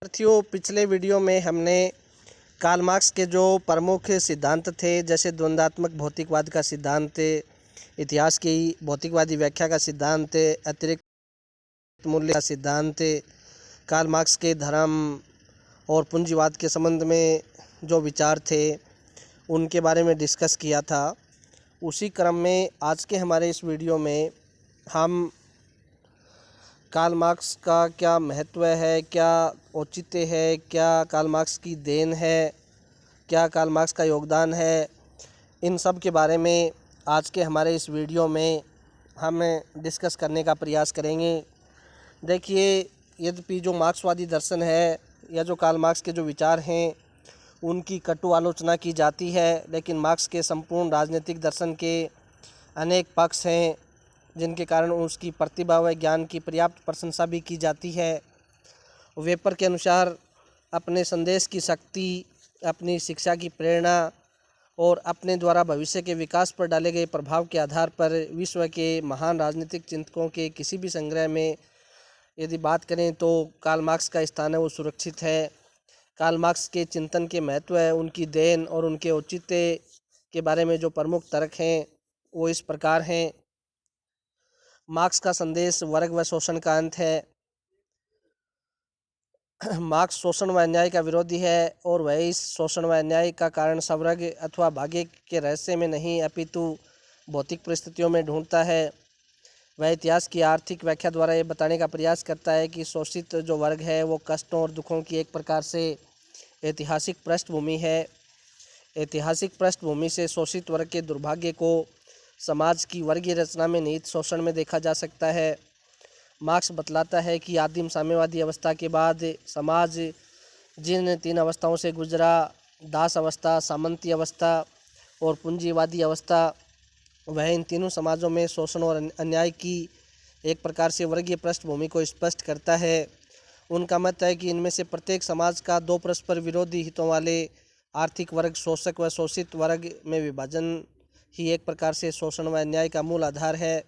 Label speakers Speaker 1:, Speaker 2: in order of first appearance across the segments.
Speaker 1: साथियों, पिछले वीडियो में हमने कार्ल मार्क्स के जो प्रमुख सिद्धांत थे, जैसे द्वंद्वात्मक भौतिकवाद का सिद्धांत, इतिहास की भौतिकवादी व्याख्या का सिद्धांत, अतिरिक्त मूल्य का सिद्धांत, कार्ल मार्क्स के धर्म और पूंजीवाद के संबंध में जो विचार थे उनके बारे में डिस्कस किया था। उसी क्रम में आज के हमारे इस वीडियो में हम कार्ल मार्क्स का क्या महत्व है, क्या औचित्य है, क्या कार्ल मार्क्स की देन है, क्या कार्ल मार्क्स का योगदान है, इन सब के बारे में आज के हमारे इस वीडियो में हम डिस्कस करने का प्रयास करेंगे। देखिए, यद्यपि जो मार्क्सवादी दर्शन है या जो कार्ल मार्क्स के जो विचार हैं उनकी कटु आलोचना की जाती है, लेकिन मार्क्स के संपूर्ण राजनीतिक दर्शन के अनेक पक्ष हैं जिनके कारण उसकी प्रतिभा व ज्ञान की पर्याप्त प्रशंसा भी की जाती है। वेपर के अनुसार अपने संदेश की शक्ति, अपनी शिक्षा की प्रेरणा और अपने द्वारा भविष्य के विकास पर डाले गए प्रभाव के आधार पर विश्व के महान राजनीतिक चिंतकों के किसी भी संग्रह में यदि बात करें तो कार्ल मार्क्स का स्थान है वो सुरक्षित है। कार्ल मार्क्स के चिंतन के महत्व है, उनकी देन और उनके औचित्य के बारे में जो प्रमुख तर्क हैं वो इस प्रकार हैं। मार्क्स का संदेश वर्ग व शोषण का अंत है। मार्क्स शोषण व अन्याय का विरोधी है और वह इस शोषण व अन्याय का कारण स्वर्ग अथवा भाग्य के रहस्य में नहीं अपितु भौतिक परिस्थितियों में ढूंढता है। वह इतिहास की आर्थिक व्याख्या द्वारा ये बताने का प्रयास करता है कि शोषित जो वर्ग है वो कष्टों और दुखों की एक प्रकार से ऐतिहासिक पृष्ठभूमि है। ऐतिहासिक पृष्ठभूमि से शोषित वर्ग के दुर्भाग्य को समाज की वर्गीय रचना में निहित शोषण में देखा जा सकता है। मार्क्स बतलाता है कि आदिम साम्यवादी अवस्था के बाद समाज जिन तीन अवस्थाओं से गुजरा, दास अवस्था, सामंती अवस्था और पूंजीवादी अवस्था, वह इन तीनों समाजों में शोषण और अन्याय की एक प्रकार से वर्गीय पृष्ठभूमि को स्पष्ट करता है। उनका मत है कि इनमें से प्रत्येक समाज का दो परस्पर विरोधी हितों वाले आर्थिक वर्ग, शोषक व शोषित वर्ग में विभाजन ही एक प्रकार से शोषण व अन्याय का मूल आधार है।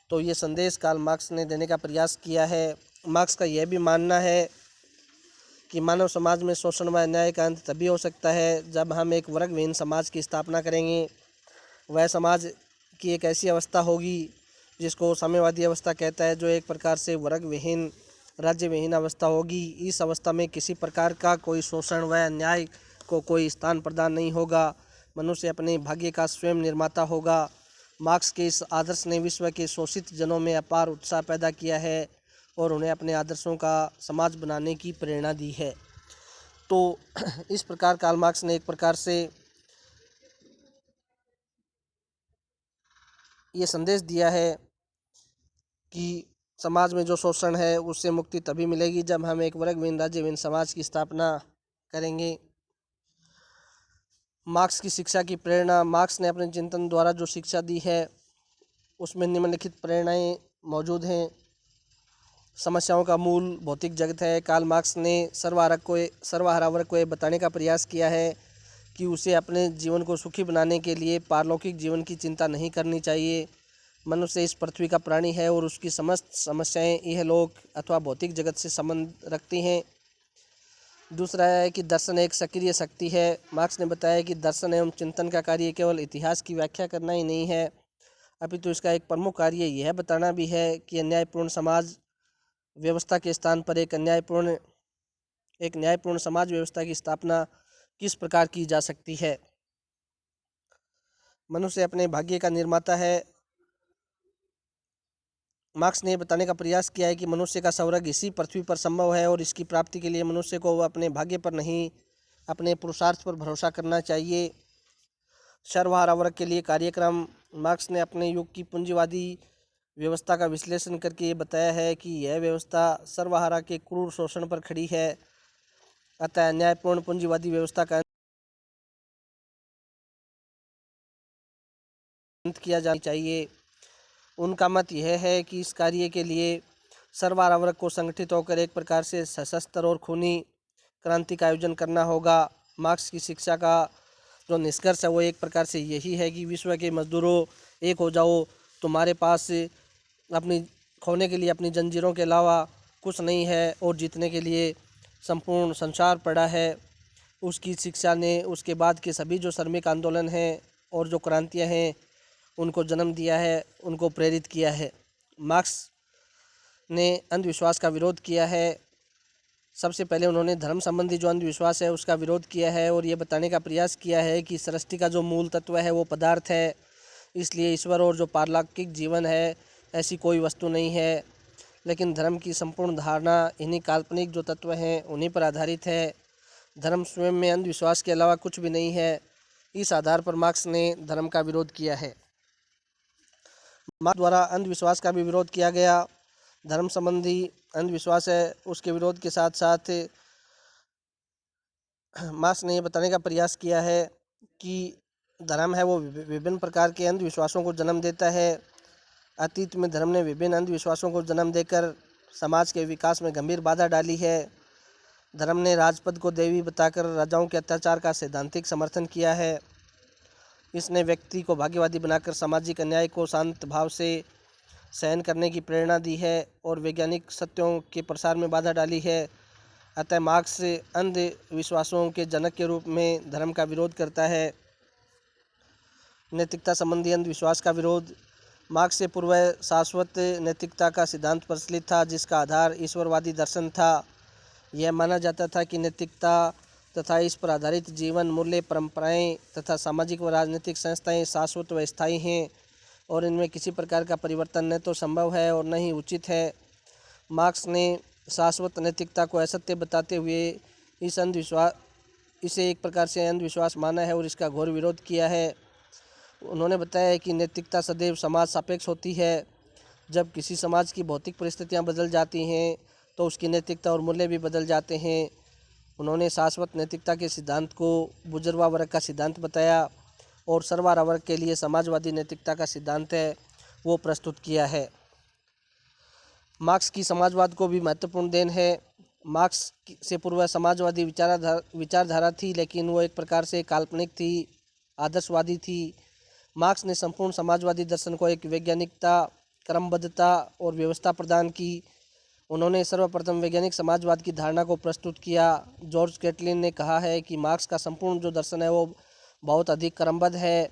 Speaker 1: तो ये संदेश कार्ल मार्क्स ने देने का प्रयास किया है। मार्क्स का यह भी मानना है कि मानव समाज में शोषण व अन्याय का अंत तभी हो सकता है जब हम एक वर्ग विहीन समाज की स्थापना करेंगे। वह समाज की एक ऐसी अवस्था होगी जिसको साम्यवादी अवस्था कहता है, जो एक प्रकार से वर्ग विहीन, राज्य विहीन अवस्था होगी। इस अवस्था में किसी प्रकार का कोई शोषण व अन्याय को कोई स्थान प्रदान नहीं होगा। मनुष्य अपने भाग्य का स्वयं निर्माता होगा। मार्क्स के इस आदर्श ने विश्व के शोषित जनों में अपार उत्साह पैदा किया है और उन्हें अपने आदर्शों का समाज बनाने की प्रेरणा दी है। तो इस प्रकार कार्ल मार्क्स ने एक प्रकार से ये संदेश दिया है कि समाज में जो शोषण है उससे मुक्ति तभी मिलेगी जब हम एक वर्ग विहीन, राज्य विहीन समाज की स्थापना करेंगे। मार्क्स की शिक्षा की प्रेरणा। मार्क्स ने अपने चिंतन द्वारा जो शिक्षा दी है उसमें निम्नलिखित प्रेरणाएं मौजूद हैं। समस्याओं का मूल भौतिक जगत है। कार्ल मार्क्स ने सर्वहारा वर्ग को ये बताने का प्रयास किया है कि उसे अपने जीवन को सुखी बनाने के लिए पारलौकिक जीवन की चिंता नहीं करनी चाहिए। मनुष्य इस पृथ्वी का प्राणी है और उसकी समस्त समस्याएं इहलोक अथवा भौतिक जगत से संबंध रखती हैं। दूसरा है कि दर्शन एक सक्रिय शक्ति है। मार्क्स ने बताया कि दर्शन एवं चिंतन का कार्य केवल इतिहास की व्याख्या करना ही नहीं है, अपितु इसका एक प्रमुख कार्य यह बताना भी है कि अन्यायपूर्ण समाज व्यवस्था के स्थान पर एक न्यायपूर्ण समाज व्यवस्था की स्थापना किस प्रकार की जा सकती है। मनुष्य अपने भाग्य का निर्माता है। मार्क्स ने बताने का प्रयास किया है कि मनुष्य का स्वर्ग इसी पृथ्वी पर संभव है और इसकी प्राप्ति के लिए मनुष्य को अपने भाग्य पर नहीं, अपने पुरुषार्थ पर भरोसा करना चाहिए। सर्वहारा वर्ग के लिए कार्यक्रम। मार्क्स ने अपने युग की पूंजीवादी व्यवस्था का विश्लेषण करके ये बताया है कि यह व्यवस्था सर्वहारा के क्रूर शोषण पर खड़ी है, अतः अन्यायपूर्ण पूंजीवादी व्यवस्था का अंत किया जाना चाहिए। उनका मत यह है कि इस कार्य के लिए सर्वहारा वर्ग को संगठित होकर एक प्रकार से सशस्त्र और खूनी क्रांति का आयोजन करना होगा। मार्क्स की शिक्षा का जो निष्कर्ष है वो एक प्रकार से यही है कि विश्व के मजदूरों, एक हो जाओ। तुम्हारे पास अपनी खोने के लिए अपनी जंजीरों के अलावा कुछ नहीं है और जीतने के लिए संपूर्ण संसार पढ़ा है। उसकी शिक्षा ने उसके बाद के सभी जो श्रमिक आंदोलन हैं और जो क्रांतियाँ हैं उनको जन्म दिया है, उनको प्रेरित किया है। मार्क्स ने अंधविश्वास का विरोध किया है। सबसे पहले उन्होंने धर्म संबंधी जो अंधविश्वास है उसका विरोध किया है और ये बताने का प्रयास किया है कि सृष्टि का जो मूल तत्व है वो पदार्थ है, इसलिए ईश्वर और जो पारलौकिक जीवन है ऐसी कोई वस्तु नहीं है। लेकिन धर्म की संपूर्ण धारणा इन्हीं काल्पनिक जो तत्व हैं उन्हीं पर आधारित है। धर्म स्वयं में अंधविश्वास के अलावा कुछ भी नहीं है। इस आधार पर मार्क्स ने धर्म का विरोध किया है। मार्क्स द्वारा अंधविश्वास का भी विरोध किया गया। धर्म संबंधी अंधविश्वास है उसके विरोध के साथ साथ मार्क्स ने ये बताने का प्रयास किया है कि धर्म है वो विभिन्न प्रकार के अंधविश्वासों को जन्म देता है। अतीत में धर्म ने विभिन्न अंधविश्वासों को जन्म देकर समाज के विकास में गंभीर बाधा डाली है। धर्म ने राजपद को देवी बताकर राजाओं के अत्याचार का सैद्धांतिक समर्थन किया है। इसने व्यक्ति को भाग्यवादी बनाकर सामाजिक अन्याय को शांत भाव से सहन करने की प्रेरणा दी है और वैज्ञानिक सत्यों के प्रसार में बाधा डाली है। अतः मार्क्स अंधविश्वासों के जनक के रूप में धर्म का विरोध करता है। नैतिकता संबंधी अंधविश्वास का विरोध। मार्क्स से पूर्व शाश्वत नैतिकता का सिद्धांत प्रचलित था जिसका आधार ईश्वरवादी दर्शन था। यह माना जाता था कि नैतिकता तथा इस पर आधारित जीवन मूल्य, परंपराएं तथा सामाजिक व राजनीतिक संस्थाएं शाश्वत व स्थायी हैं और इनमें किसी प्रकार का परिवर्तन न तो संभव है और न ही उचित है। मार्क्स ने शाश्वत नैतिकता को असत्य बताते हुए इसे एक प्रकार से अंधविश्वास माना है और इसका घोर विरोध किया है। उन्होंने बताया है कि नैतिकता सदैव समाज सापेक्ष होती है। जब किसी समाज की भौतिक परिस्थितियां बदल जाती हैं तो उसकी नैतिकता और मूल्य भी बदल जाते हैं। उन्होंने शाश्वत नैतिकता के सिद्धांत को बुजुर्गा वर्ग का सिद्धांत बताया और सर्वहारा वर्ग के लिए समाजवादी नैतिकता का सिद्धांत है वो प्रस्तुत किया है। मार्क्स की समाजवाद को भी महत्वपूर्ण देन है। मार्क्स से पूर्व समाजवादी विचारधारा थी, लेकिन वो एक प्रकार से काल्पनिक थी, आदर्शवादी थी। मार्क्स ने संपूर्ण समाजवादी दर्शन को एक वैज्ञानिकता, क्रमबद्धता और व्यवस्था प्रदान की। उन्होंने सर्वप्रथम वैज्ञानिक समाजवाद की धारणा को प्रस्तुत किया। जॉर्ज कैटलिन ने कहा है कि मार्क्स का संपूर्ण जो दर्शन है वो बहुत अधिक क्रमबद्ध है।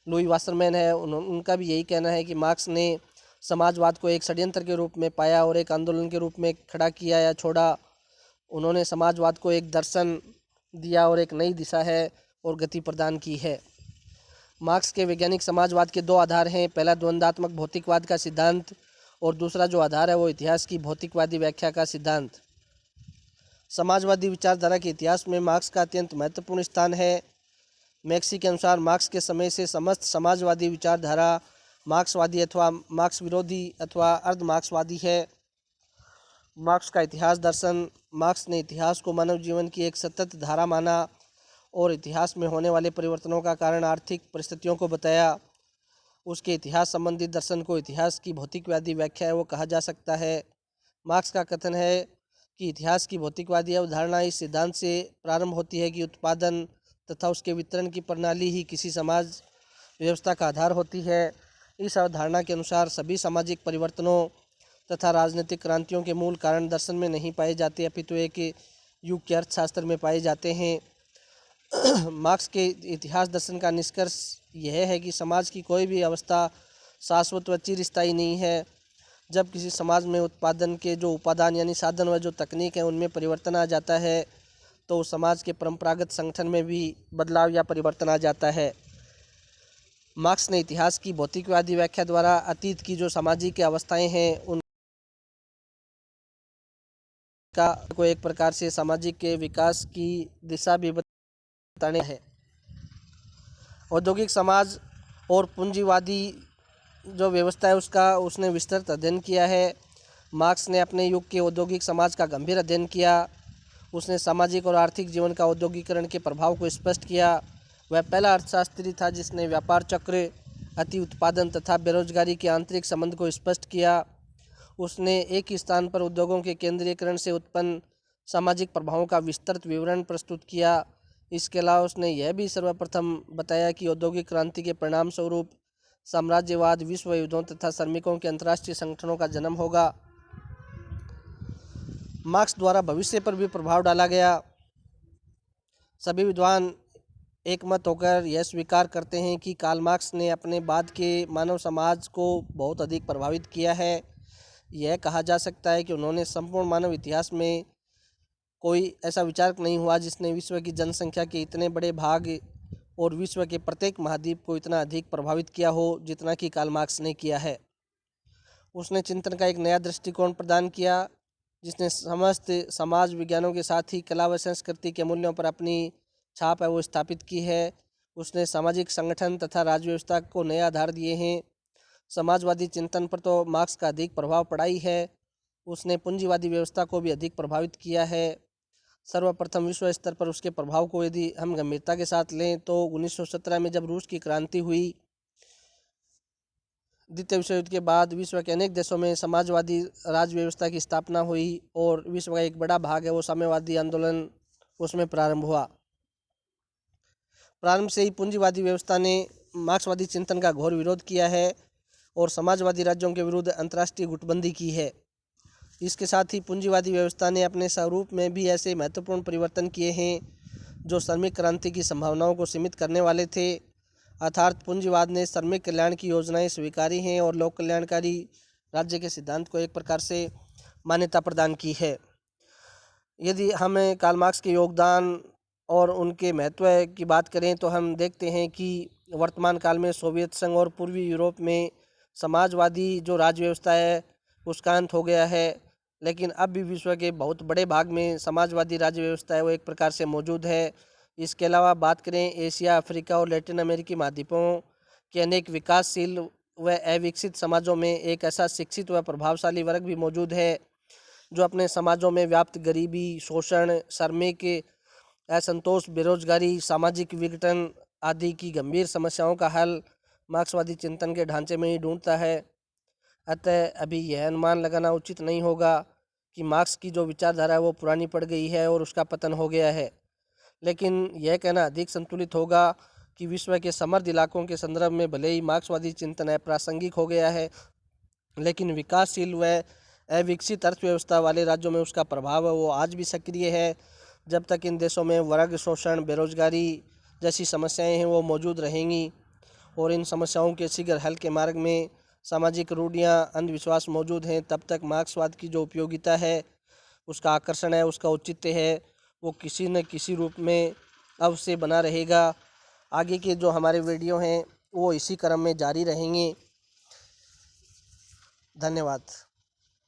Speaker 1: लुई वासरमैन है, उनका भी यही कहना है कि मार्क्स ने समाजवाद को एक षड्यंत्र के रूप में पाया और एक आंदोलन के रूप में खड़ा किया या छोड़ा। उन्होंने समाजवाद को एक दर्शन दिया और एक नई दिशा है और गति प्रदान की है। मार्क्स के वैज्ञानिक समाजवाद के दो आधार हैं। पहला द्वंद्वात्मक भौतिकवाद का सिद्धांत और दूसरा जो आधार है वो इतिहास की भौतिकवादी व्याख्या का सिद्धांत। समाजवादी विचारधारा के इतिहास में मार्क्स का अत्यंत महत्वपूर्ण स्थान है। मैक्सी के अनुसार मार्क्स के समय से समस्त समाजवादी विचारधारा मार्क्सवादी अथवा मार्क्स विरोधी अथवा अर्ध मार्क्सवादी है। मार्क्स का इतिहास दर्शन। मार्क्स ने इतिहास को मानव जीवन की एक सतत धारा माना और इतिहास में होने वाले परिवर्तनों का कारण आर्थिक परिस्थितियों को बताया। उसके इतिहास संबंधी दर्शन को इतिहास की भौतिकवादी व्याख्या है वो कहा जा सकता है। मार्क्स का कथन है कि इतिहास की भौतिकवादी अवधारणा इस सिद्धांत से प्रारंभ होती है कि उत्पादन तथा उसके वितरण की प्रणाली ही किसी समाज व्यवस्था का आधार होती है। इस अवधारणा के अनुसार सभी सामाजिक परिवर्तनों तथा राजनीतिक क्रांतियों के मूल कारण दर्शन में नहीं पाए जाते अपितु एक युग के अर्थशास्त्र में पाए जाते हैं। मार्क्स के इतिहास दर्शन का निष्कर्ष यह है कि समाज की कोई भी अवस्था शाश्वत व चिरस्थायी नहीं है। जब किसी समाज में उत्पादन के जो उपादान यानी साधन व जो तकनीक है उनमें परिवर्तन आ जाता है तो समाज के परंपरागत संगठन में भी बदलाव या परिवर्तन आ जाता है। मार्क्स ने इतिहास की भौतिकवादी व्याख्या द्वारा अतीत की जो सामाजिक अवस्थाएं हैं उनका को एक प्रकार से सामाजिक के विकास की दिशा भी बताने है। औद्योगिक समाज और पूंजीवादी जो व्यवस्था है उसने विस्तृत अध्ययन किया है। मार्क्स ने अपने युग के औद्योगिक समाज का गंभीर अध्ययन किया। उसने सामाजिक और आर्थिक जीवन का औद्योगिकरण के प्रभाव को स्पष्ट किया। वह पहला अर्थशास्त्री था जिसने व्यापार चक्र, अति उत्पादन तथा बेरोजगारी के आंतरिक संबंध को स्पष्ट किया। उसने एक ही स्थान पर उद्योगों के केंद्रीकरण से उत्पन्न सामाजिक प्रभावों का विस्तृत विवरण प्रस्तुत किया। इसके अलावा उसने यह भी सर्वप्रथम बताया कि औद्योगिक क्रांति के परिणाम स्वरूप साम्राज्यवाद, विश्व युद्धों तथा श्रमिकों के अंतर्राष्ट्रीय संगठनों का जन्म होगा। मार्क्स द्वारा भविष्य पर भी प्रभाव डाला गया। सभी विद्वान एकमत होकर यह स्वीकार करते हैं कि कार्ल मार्क्स ने अपने बाद के मानव समाज को बहुत अधिक प्रभावित किया है। यह कहा जा सकता है कि उन्होंने संपूर्ण मानव इतिहास में कोई ऐसा विचारक नहीं हुआ जिसने विश्व की जनसंख्या के इतने बड़े भाग और विश्व के प्रत्येक महाद्वीप को इतना अधिक प्रभावित किया हो जितना कि कार्ल मार्क्स ने किया है। उसने चिंतन का एक नया दृष्टिकोण प्रदान किया जिसने समस्त समाज विज्ञानों के साथ ही कला व संस्कृति के मूल्यों पर अपनी छाप है वो स्थापित की है। उसने सामाजिक संगठन तथा राज्य व्यवस्था को नए आधार दिए हैं। समाजवादी चिंतन पर तो मार्क्स का अधिक प्रभाव पड़ा ही है। उसने पूंजीवादी व्यवस्था को भी अधिक प्रभावित किया है। सर्वप्रथम विश्व स्तर पर उसके प्रभाव को यदि हम गंभीरता के साथ लें तो 1917 में जब रूस की क्रांति हुई, द्वितीय विश्व युद्ध के बाद विश्व के अनेक देशों में समाजवादी राज्य व्यवस्था की स्थापना हुई और विश्व का एक बड़ा भाग है वो साम्यवादी आंदोलन उसमें प्रारंभ हुआ। प्रारंभ से ही पूंजीवादी व्यवस्था ने मार्क्सवादी चिंतन का घोर विरोध किया है और समाजवादी राज्यों के विरुद्ध अंतर्राष्ट्रीय गुटबंदी की है। इसके साथ ही पूंजीवादी व्यवस्था ने अपने स्वरूप में भी ऐसे महत्वपूर्ण परिवर्तन किए हैं जो श्रमिक क्रांति की संभावनाओं को सीमित करने वाले थे। अर्थात पूंजीवाद ने श्रमिक कल्याण की योजनाएं स्वीकारी हैं और लोक कल्याणकारी राज्य के सिद्धांत को एक प्रकार से मान्यता प्रदान की है। यदि हम कार्ल मार्क्स के योगदान और उनके महत्व की बात करें तो हम देखते हैं कि वर्तमान काल में सोवियत संघ और पूर्वी यूरोप में समाजवादी जो राज्य व्यवस्था है उसका अंत हो गया है, लेकिन अब भी विश्व के बहुत बड़े भाग में समाजवादी राज्य व्यवस्था है वो एक प्रकार से मौजूद है। इसके अलावा बात करें एशिया, अफ्रीका और लैटिन अमेरिकी महाद्वीपों के अनेक विकासशील व अविकसित समाजों में एक ऐसा शिक्षित व प्रभावशाली वर्ग भी मौजूद है जो अपने समाजों में व्याप्त गरीबी, शोषण, श्रमिक असंतोष, बेरोजगारी, सामाजिक विघटन आदि की गंभीर समस्याओं का हल मार्क्सवादी चिंतन के ढांचे में ही ढूंढता है। अतः अभी यह अनुमान लगाना उचित नहीं होगा कि मार्क्स की जो विचारधारा है वो पुरानी पड़ गई है और उसका पतन हो गया है, लेकिन यह कहना अधिक संतुलित होगा कि विश्व के समृद्ध इलाकों के संदर्भ में भले ही मार्क्सवादी चिंतन अप्रासंगिक हो गया है, लेकिन विकासशील व अविकसित अर्थव्यवस्था वाले राज्यों में उसका प्रभाव है वो आज भी सक्रिय है। जब तक इन देशों में वर्ग शोषण, बेरोजगारी जैसी समस्याएं हैं वो मौजूद रहेंगी और इन समस्याओं के शीघ्र हल के मार्ग में सामाजिक रूढ़ियाँ, अंधविश्वास मौजूद हैं, तब तक मार्क्सवाद की जो उपयोगिता है, उसका आकर्षण है, उसका औचित्य है, वो किसी न किसी रूप में अवश्य बना रहेगा। आगे के जो हमारे वीडियो हैं वो इसी क्रम में जारी रहेंगे। धन्यवाद।